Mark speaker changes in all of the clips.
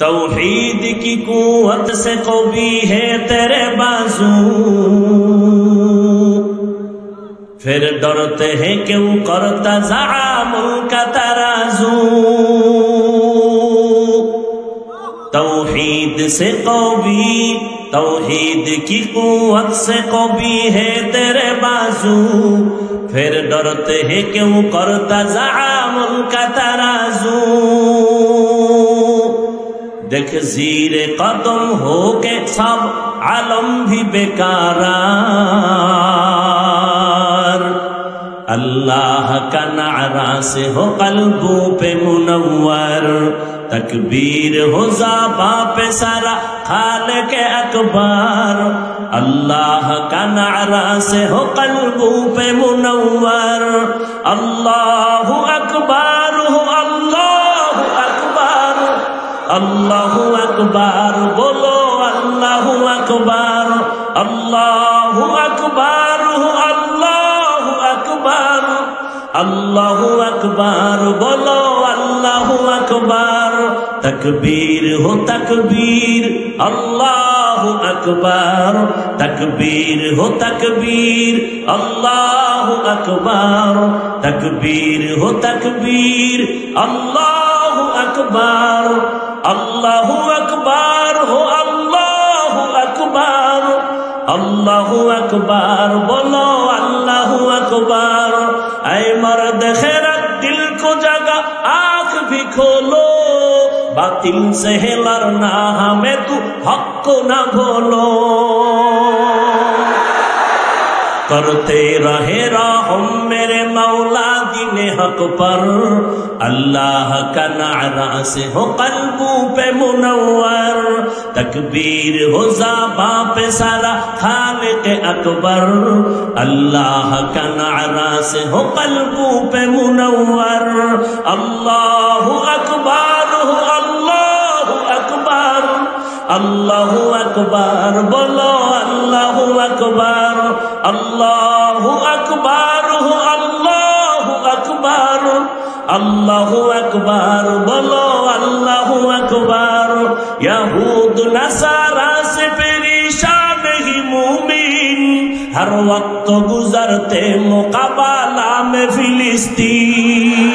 Speaker 1: तौहीद की कुव्वत से कवी है तेरे बाजू, फिर डरते हैं क्यों करता ज़आमुल का तराजू। तौहीद से कवी, तौहीद की कुव्वत से कवी है तेरे बाजू, फिर डरते हैं क्यों करता ज़आमुल का तराजू। देख ज़ीरे कदम हो के सब आलम भी बेकार, अल्लाह का नारा से हो कल्बों पे मुनव्वर, तकबीर हो ज़ाबा पे सारा खालिक अकबर। अल्लाह का नारा से हो कल्बों पे मुनव्वर, अल्लाहु अकबर हो अल्लाहु अकबर, अल्लाहु अकबर बोलो अल्लाहु अकबर, अल्लाहु अकबर हो अल्लाहु अकबर, अल्लाहु अकबर बोलो अल्लाहु अकबर। तकबीर हो तकबीर अल्लाहु अकबर, तकबीर हो तकबीर अल्लाहु अकबर, तकबीर हो तकबीर अल्लाहु अकबर, अल्लाहु अकबर हो अल्लाहु अकबर, अल्लाहु अकबर बोलो अल्लाहु अकबर। ऐ मर्द खैरत दिल को जगा आँख भी खोलो, बातिल से है लड़ना हमें तू हक को न भूलो। करते रहे रहम मेरे मौला दीने हक पर, अल्लाह का नारा से हो कल्बों पे मुनव्वर, तकबीर हो ज़ाबा पे सारा खालिक अकबर। अल्लाह का नारा से हो कल्बों पे मुनव्वर, अल्लाहु अकबर हो अल्लाहु अकबर, अल्लाहु अकबर बोलो अल्लाहु अकबर, अल्लाहु अकबर हो अल्लाहु अकबर, अल्लाहु अकबर बोलो अल्लाहु अकबर। यहूद नसारा से परेशान ही मुमीन, हर वक्त गुजरते मुकाबला में फिलिस्तीन।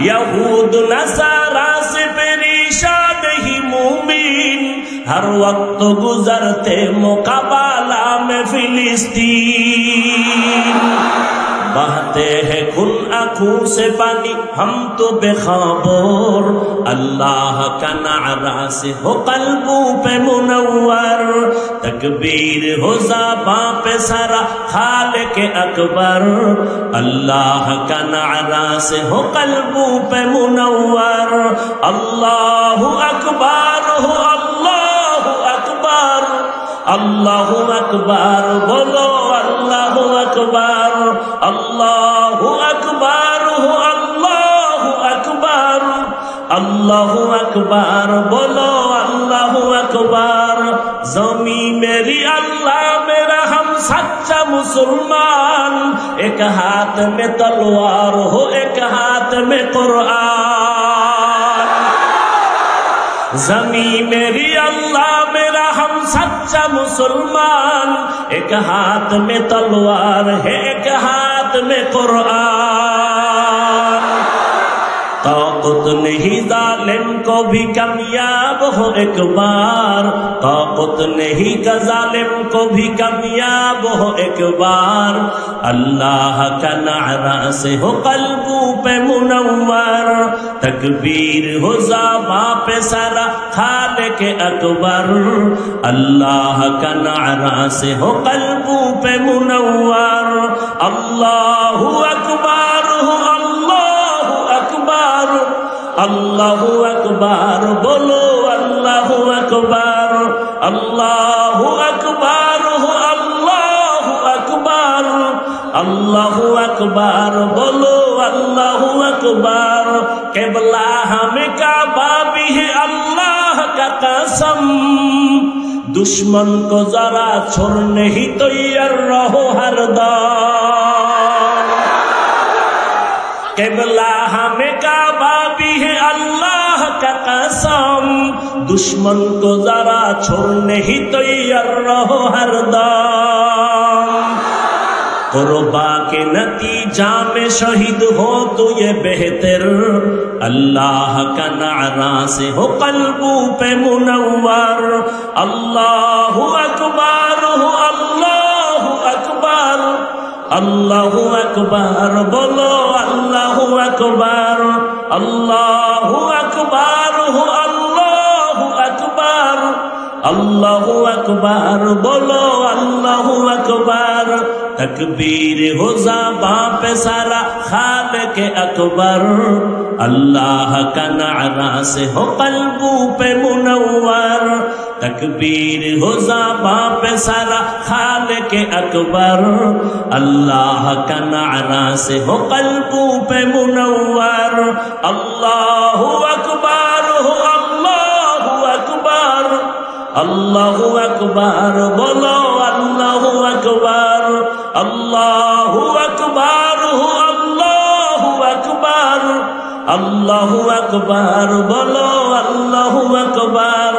Speaker 1: यहूद नसारा से परेशान ही मुमीन, हर वक्त गुजरते मुकाबला में फिलिस्तीन। बहते हैं खून आँखों से पानी हम तो बेखबर, अल्लाह का नारा से हो कल्बों पे मुनव्वर, तकबीर हो ज़ाबा पे सारा खालिक अकबर। अल्लाह का नारा से हो कल्बों पे मुनव्वर, अल्लाहु अकबर हो अल्लाहु अकबर, अल्लाहु अकबर बोलो अल्लाहु अकबर, अल्लाहु अकबर हो अल्लाहु अकबर, अल्लाहु अकबर बोलो अल्लाहु अकबर। ज़मीं मेरी अल्लाह मेरा हम सच्चा मुसलमान, एक हाथ में तलवार हो एक हाथ में कुरान। ज़मीं मेरी अल्लाह मेरा हम सच्चा मुसलमान, एक हाथ में तलवार है एक हाथ में कुरान। ताक़त नहीं जालिम को भी कामयाब हो एक बार, ताक़त नहीं का जालिम को भी कामयाब हो एक बार। अल्लाह का नारा से हो कल्बों पे मुनव्वर, तकबीर हो ज़ाबा पे सारा खालिक अकबर। अल्लाह का नारा से हो कल्बों पे मुनव्वर, अल्लाहु अकबर हो अल्लाहु अकबर, अल्लाहु अकबर बोलो अल्लाहु अकबर, अल्लाहु अकबर हो अल्लाहु अकबर, अल्लाहु अकबर बोलो अल्लाहु अकबर। क़िबला हमें काबा भी है अल्लाह का कसम, दुश्मन को जरा छोड़ने ही तैयार रहो हरदम। क़िबला हमें काबा भी है अल्लाह का दुश्मन को जरा छोड़ने ही तैयार रहो हरदम। कुर्बा के नतीजा में शहीद हो तो ये बेहतर, अल्लाह का नारा से हो कल्बू पे मुनव्वर। अल्लाहु अकबर हो, अल्लाहु अकबर, अल्लाहु अकबर बोलो, अल्लाहु अकबर, अल्लाहु अकबर हो, अल्लाहु अकबर, अल्लाहु अकबर बोलो, अल्लाहु अकबर। तकबीर हो ज़बां पे सारा खालिक अकबर, अल्लाह का नारा से हो कल्बू पे मुनव्वर। तकबीर हो ज़बां पे सारा खालिक अकबर, अल्लाह का नारा से हो कल्बू पे मुनव्वर। अल्लाहु अकबर हो, अल्लाहु अकबर, अल्लाहु अकबर बोलो, अल्लाहु अकबर, अल्लाहु अकबर हो, अल्लाहु अकबर, अल्लाहु अकबर बोलो, अल्लाहु अकबर।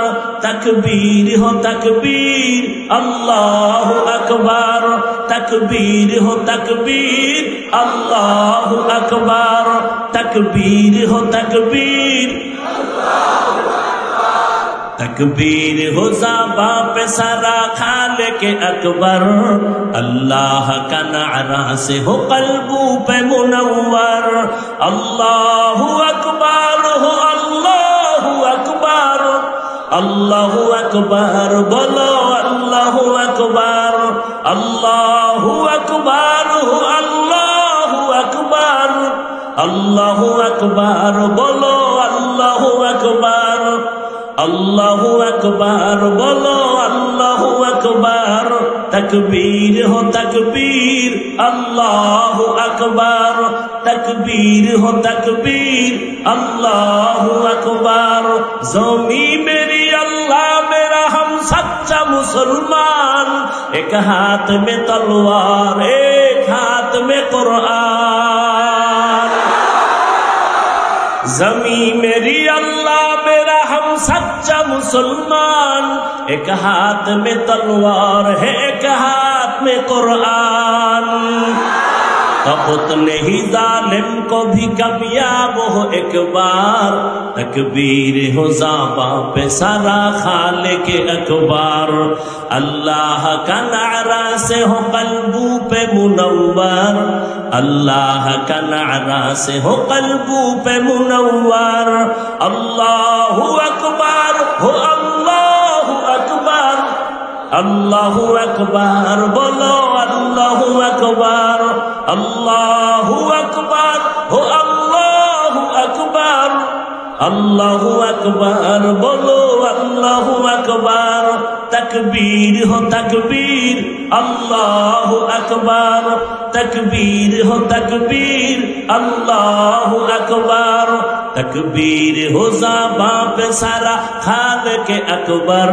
Speaker 1: तकबीर हो तकबीर, अल्लाहु अकबर, तकबीर हो तकबीर, अल्लाहु अकबर, तकबीर हो तकबीर, तकबीर हो ज़बां पे सारा खालिक अकबर, अल्लाह का नारा से हो कल्बू पे मुनव्वर। अल्लाहु अकबर हो, अल्लाहु अकबर, अल्लाहु अकबर बोलो, अल्लाहु अकबर, अल्लाहु अकबर हो, अल्लाहु अकबर, अल्लाहु अकबर बोलो, अल्लाहु अकबर, अल्लाहु अकबर बोलो, अल्लाहु अकबर। तकबीर हो तकबीर, अल्लाहु अकबर, तकबीर हो तकबीर, अल्लाहु अकबर। ज़मी मेरी अल्लाह मेरा हम सच्चा मुसलमान, एक हाथ में तलवार एक हाथ में कुरान। ज़मी मेरी अल्लाह मेरा हम सच्चा मुसलमान, एक हाथ में तलवार है एक हाथ में कुरान। तो उतने ही जालिम को भी कामयाब हो एक बार, तकबीर हो ज़बां पे सारा खालिक अकबर, अल्लाह का नारा से हो कल्बू पे मुनव्वर, अल्लाह का नारा से हो कल्बू पे मुनव्वर। अल्लाहु अकबर हो, अल्लाहु अकबर, अल्लाहु अकबर बोलो, अल्लाहु अकबर, अल्लाहु अकबर हो, अल्लाहु अकबर, अल्लाहु अकबर बोलो, अल्लाहु अकबर। तकबीर हो तकबीर, अल्लाहु अकबर, तकबीर हो तकबीर, अल्लाहु अकबर। तकबीर हो ज़बां पे सारा खालिक अकबर,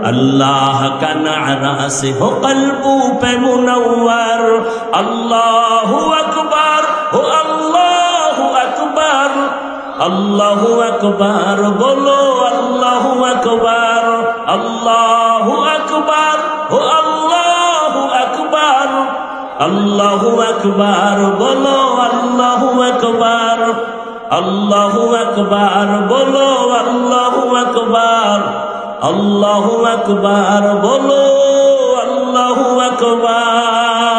Speaker 1: अल्लाह का नारा से हो कल्बू पे मुनव्वर। अल्लाहु अकबर हो, अल्लाहु अकबर, अल्लाहु अकबर बोलो, अल्लाहु अकबर, अल्लाहु अकबर हो, अल्लाहु अकबर, अल्लाहु अकबर बोलो, अल्लाहु अकबर, अल्लाहु अकबर बोलो, अल्लाहु अकबर, अल्लाहु अकबर बोलो, अल्लाहु अकबर।